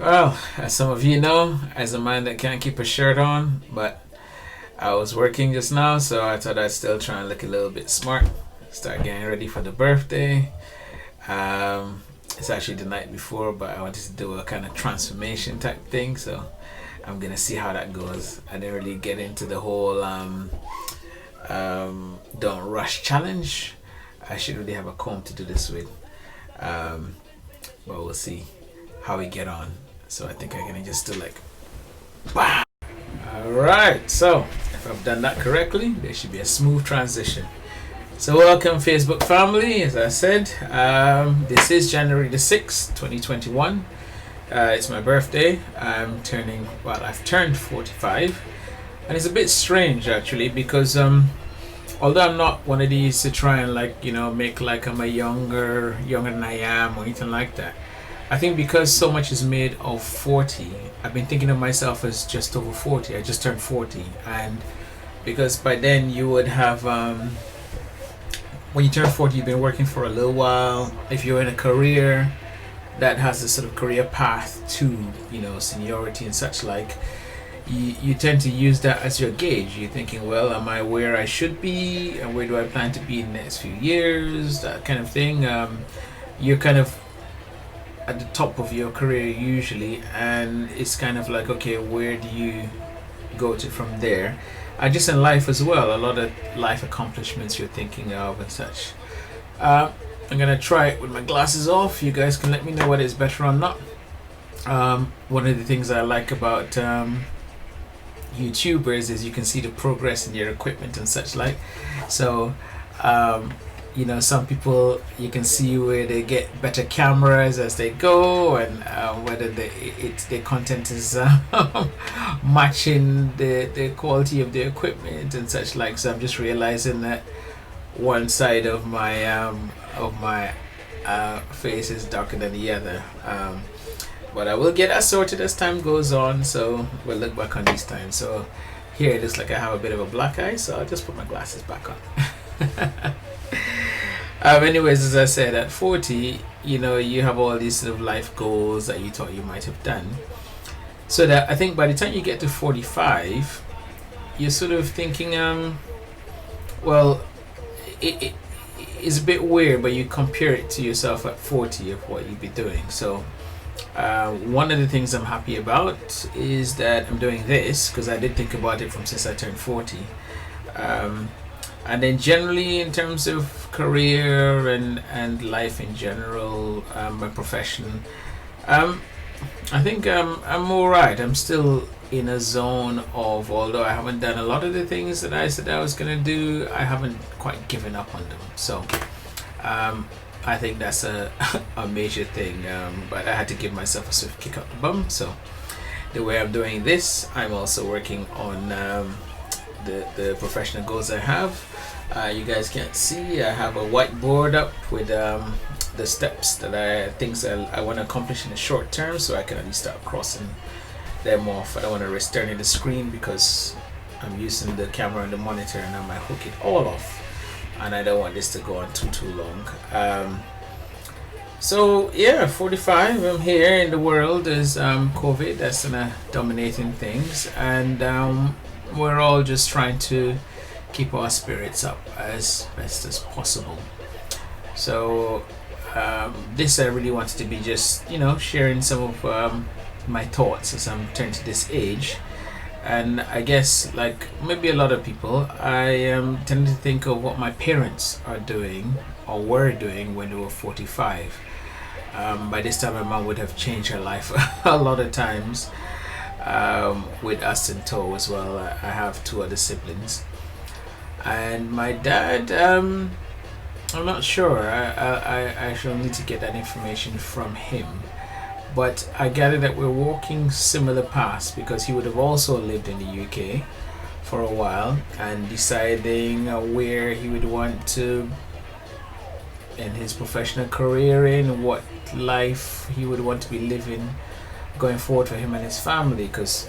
Well, as some of you know, as a man that can't keep a shirt on, but I was working just now, so I thought I'd still try and look a little bit smart. Start getting ready for the birthday. It's actually the night before, but I wanted to do a kind of transformation type thing, so I'm gonna see how that goes. I didn't really get into the whole don't rush challenge. I should really have a comb to do this with, but we'll see how we get on. So I think I'm gonna just do like, bam. All right. So if I've done that correctly, there should be a smooth transition. So welcome, Facebook family. As I said, this is January the 6th, 2021. It's my birthday. I've turned 45, and it's a bit strange actually because although I'm not one of these to try and make like I'm a younger than I am or anything like that. I think because so much is made of 40, I've been thinking of myself as just over 40. I just turned 40, and because by then you would have when you turn 40, you've been working for a little while. If you're in a career that has a sort of career path to seniority and such like, you tend to use that as your gauge. You're thinking, well, am I where I should be, and where do I plan to be in the next few years, that kind of thing. You're kind of at the top of your career usually, and it's kind of like, okay, where do you go to from there? Just in life as well, a lot of life accomplishments you're thinking of and such. I'm gonna try it with my glasses off. You guys can let me know whether it's better or not. One of the things I like about YouTubers is you can see the progress in your equipment and such like. So some people, you can see where they get better cameras as they go, and whether their content is matching the quality of the equipment and such like. So I'm just realizing that one side of my face is darker than the other, but I will get that sorted as time goes on, so we'll look back on these times. So here it is, like I have a bit of a black eye, so I'll just put my glasses back on. Anyways, as I said, at 40, you have all these sort of life goals that you thought you might have done. So that I think by the time you get to 45, you're sort of thinking, well, it's a bit weird, but you compare it to yourself at 40 of what you'd be doing. So one of the things I'm happy about is that I'm doing this because I did think about it from since I turned 40. And then generally in terms of career and life in general, my profession, I think I'm alright. I'm still in a zone of, although I haven't done a lot of the things that I said I was going to do, I haven't quite given up on them. So I think that's a major thing, but I had to give myself a swift kick up the bum. So the way I'm doing this, I'm also working on the professional goals I have. You guys can't see, I have a whiteboard up with the steps that things I want to accomplish in the short term, so I can at least start crossing them off. I don't want to risk turning the screen because I'm using the camera and the monitor, and I might hook it all off, and I don't want this to go on too long. So yeah, 45, I'm here in the world. There's COVID that's dominating things, and we're all just trying to keep our spirits up as best as possible. So this I really wanted to be just sharing some of my thoughts as I'm turning to this age. And I guess, like maybe a lot of people, I tend to think of what my parents are doing or were doing when they were 45. By this time my mom would have changed her life a lot of times, with us in tow as well. I have two other siblings, and my dad, I'm not sure. I shall need to get that information from him, but I gather that we're walking similar paths because he would have also lived in the UK for a while and deciding where he would want to in his professional career, in what life he would want to be living going forward for him and his family. Because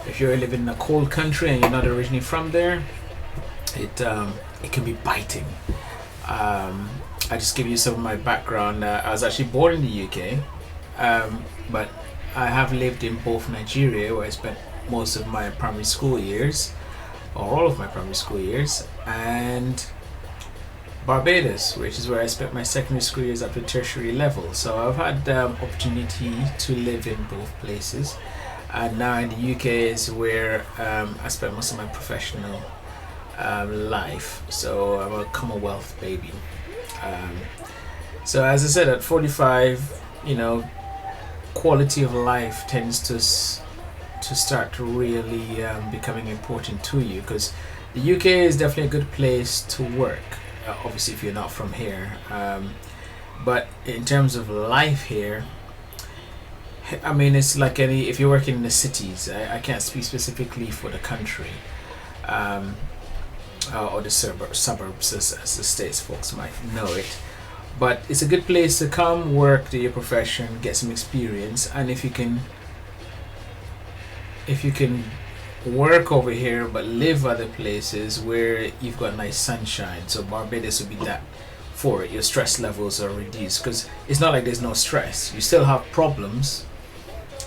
if you're living in a cold country and you're not originally from there, it can be biting. I just give you some of my background. I was actually born in the UK, but I have lived in both Nigeria, where I spent most of my primary school years, or all of my primary school years, and Barbados, which is where I spent my secondary school years up to tertiary level. So I've had opportunity to live in both places, and now in the UK is where I spent most of my professional life. So I'm a Commonwealth baby. So as I said, at 45, quality of life tends to start to really becoming important to you, because the UK is definitely a good place to work. Obviously, if you're not from here, but in terms of life here, I mean, it's like if you're working in the cities. I can't speak specifically for the country, or the suburbs, as the States folks might know it. But it's a good place to come, work, do your profession, get some experience, and if you can work over here but live other places where you've got nice sunshine. So Barbados would be that for it. Your stress levels are reduced, because it's not like there's no stress. You still have problems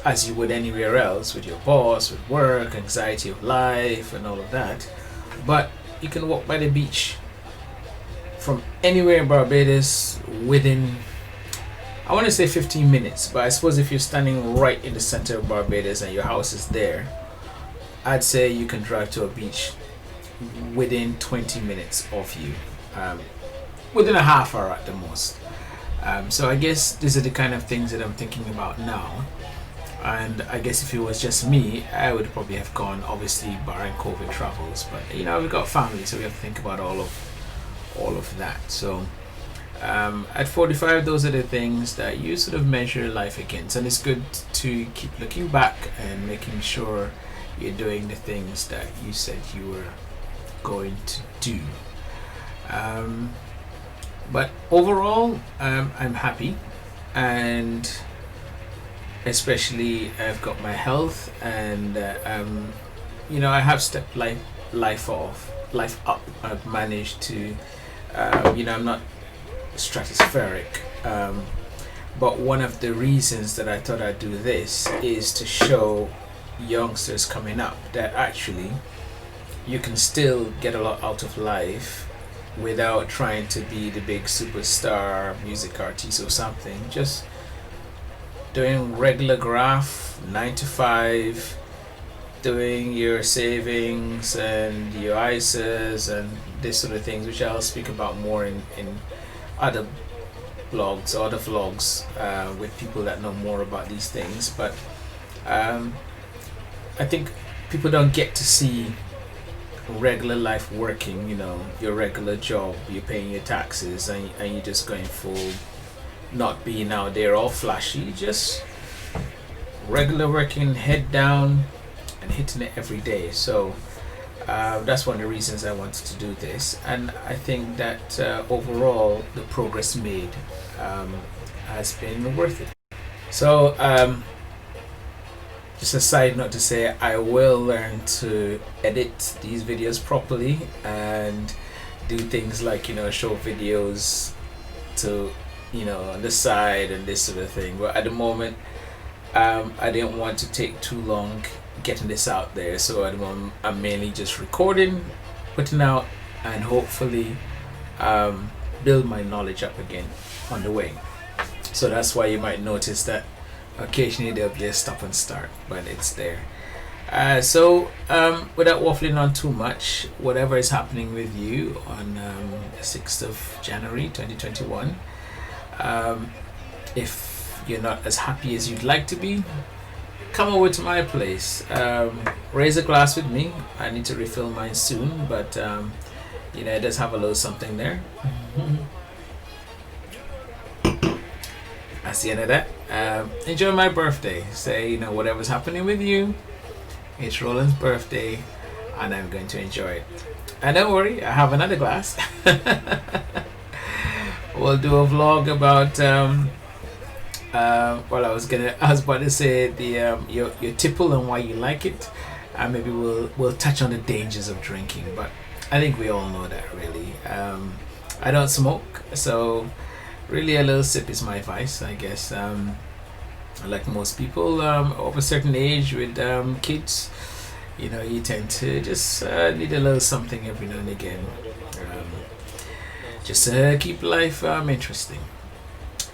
as you would anywhere else, with your boss, with work, anxiety of life and all of that, but you can walk by the beach from anywhere in Barbados within, I want to say 15 minutes, but I suppose if you're standing right in the center of Barbados and your house is there, I'd say you can drive to a beach within 20 minutes of you, within a half hour at the most. So I guess these are the kind of things that I'm thinking about now. And I guess if it was just me, I would probably have gone, obviously barring COVID travels, but we've got family, so we have to think about all of that. So at 45, those are the things that you sort of measure life against, and it's good to keep looking back and making sure you're doing the things that you said you were going to do. But overall, I'm happy, and especially I've got my health, and I have stepped life up. I've managed to, I'm not stratospheric, but one of the reasons that I thought I'd do this is to show youngsters coming up that actually you can still get a lot out of life without trying to be the big superstar music artist or something. Just doing regular graft, 9 to 5, doing your savings and your ISAs and this sort of things, which I'll speak about more in other blogs or other vlogs with people that know more about these things. But I think people don't get to see regular life working, your regular job, you're paying your taxes, and you're just going full, not being out there all flashy, just regular working, head down and hitting it every day. So that's one of the reasons I wanted to do this, and I think that overall the progress made has been worth it. So just a side note to say, I will learn to edit these videos properly and do things like show videos to on the side and this sort of thing. But at the moment, I didn't want to take too long getting this out there, so at the moment I'm mainly just recording, putting out, and hopefully build my knowledge up again on the way. So that's why you might notice that occasionally there'll be a stop and start, but it's there. So without waffling on too much, whatever is happening with you on the 6th of January 2021, if you're not as happy as you'd like to be, come over to my place, raise a glass with me. I need to refill mine soon, but it does have a little something there. That's the end of that. Enjoy my birthday. Say, whatever's happening with you, it's Roland's birthday, and I'm going to enjoy it. And don't worry, I have another glass. We'll do a vlog about I was about to say the your tipple and why you like it, and maybe we'll touch on the dangers of drinking, but I think we all know that really. I don't smoke, so really a little sip is my vice, I guess. like most people of a certain age with kids, you tend to just need a little something every now and again, just to keep life interesting.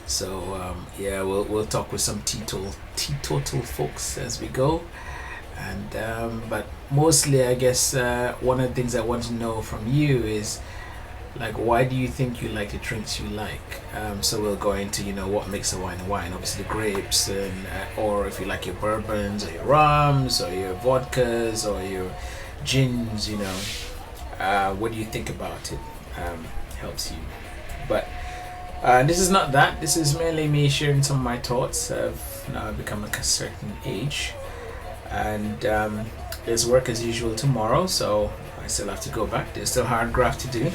So yeah, we'll talk with some teetotal folks as we go, and but mostly, I guess one of the things I want to know from you is, like, why do you think you like the drinks you like? So we'll go into what makes a wine. Obviously the grapes, and or if you like your bourbons or your rums or your vodkas or your gins. What do you think about it? Helps you. But this is not that. This is mainly me sharing some of my thoughts. I've now become a certain age, and there's work as usual tomorrow, so I still have to go back. There's still hard graft to do.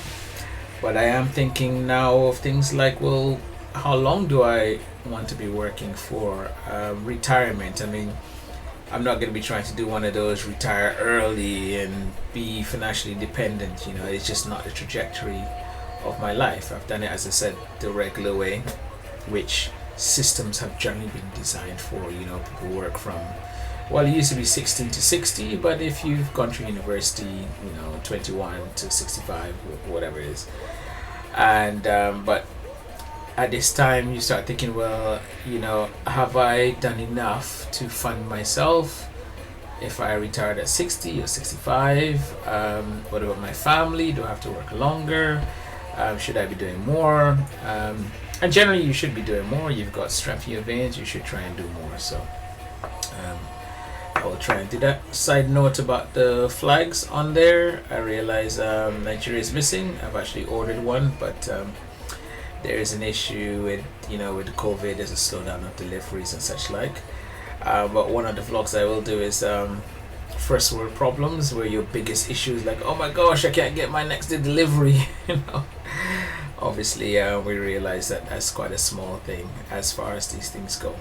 But I am thinking now of things like, well, how long do I want to be working for? Retirement. I mean, I'm not going to be trying to do one of those retire early and be financially dependent. It's just not the trajectory of my life. I've done it, as I said, the regular way, which systems have generally been designed for. People work from, well, it used to be 16 to 60, but if you've gone through university, 21 to 65, whatever it is. And but at this time you start thinking, well, have I done enough to fund myself if I retired at 60 or 65? What about my family? Do I have to work longer? Should I be doing more? And generally you should be doing more. You've got strength in your veins, you should try and do more. So I will try and do that. Side note about the flags on there, I realize Nigeria is missing. I've actually ordered one, but there is an issue with with COVID. There's a slowdown of deliveries and such like. But one of the vlogs I will do is first world problems, where your biggest issue is like, oh my gosh, I can't get my next day delivery. Obviously we realize that that's quite a small thing as far as these things go.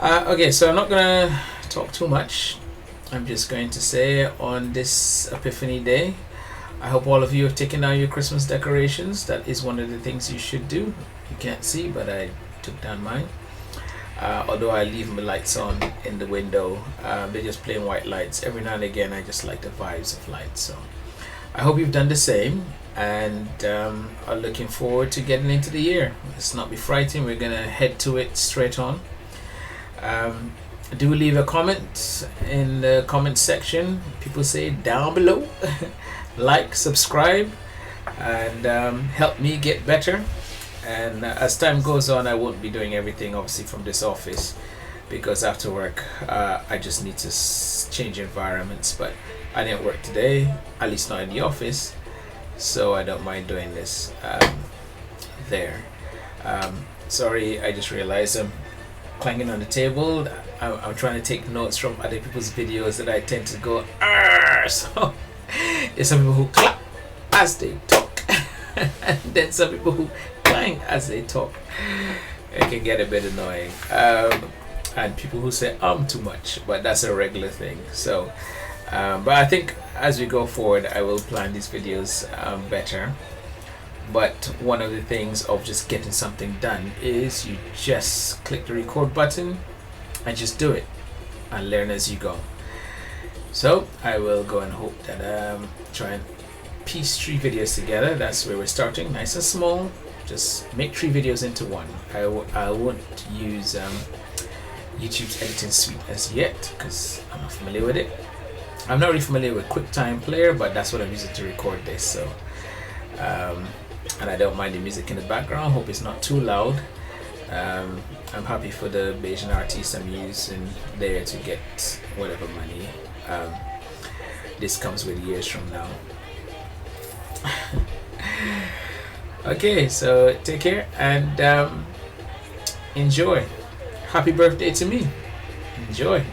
Okay, so I'm not gonna talk too much. I'm just going to say, on this Epiphany Day, I hope all of you have taken down your Christmas decorations. That is one of the things you should do. You can't see, but I took down mine. Although I leave my lights on in the window, they're just plain white lights. Every now and again I just like the vibes of lights. So I hope you've done the same, and are looking forward to getting into the year. Let's not be frightened. We're gonna head to it straight on. Do leave a comment in the comment section. People say down below. Like, subscribe, and help me get better. And as time goes on, I won't be doing everything obviously from this office, because after work I just need to change environments. But I didn't work today, at least not in the office, so I don't mind doing this there. Sorry, I just realized I'm clanging on the table. I'm trying to take notes from other people's videos that I tend to go Arr! So there's some people who clap as they talk and then some people who clang as they talk. It can get a bit annoying, and people who say too much, but that's a regular thing. So but I think as we go forward I will plan these videos better. But one of the things of just getting something done is you just click the record button and just do it and learn as you go. So I will go and hope that try and piece 3 videos together. That's where we're starting, nice and small. Just make 3 videos into one. I won't use YouTube's editing suite as yet, because I'm not familiar with it. I'm not really familiar with QuickTime Player, but that's what I'm using to record this. So and I don't mind the music in the background. Hope it's not too loud. I'm happy for the Bajan artists I'm using there to get whatever money this comes with years from now. Okay, so take care and enjoy. Happy birthday to me. Enjoy.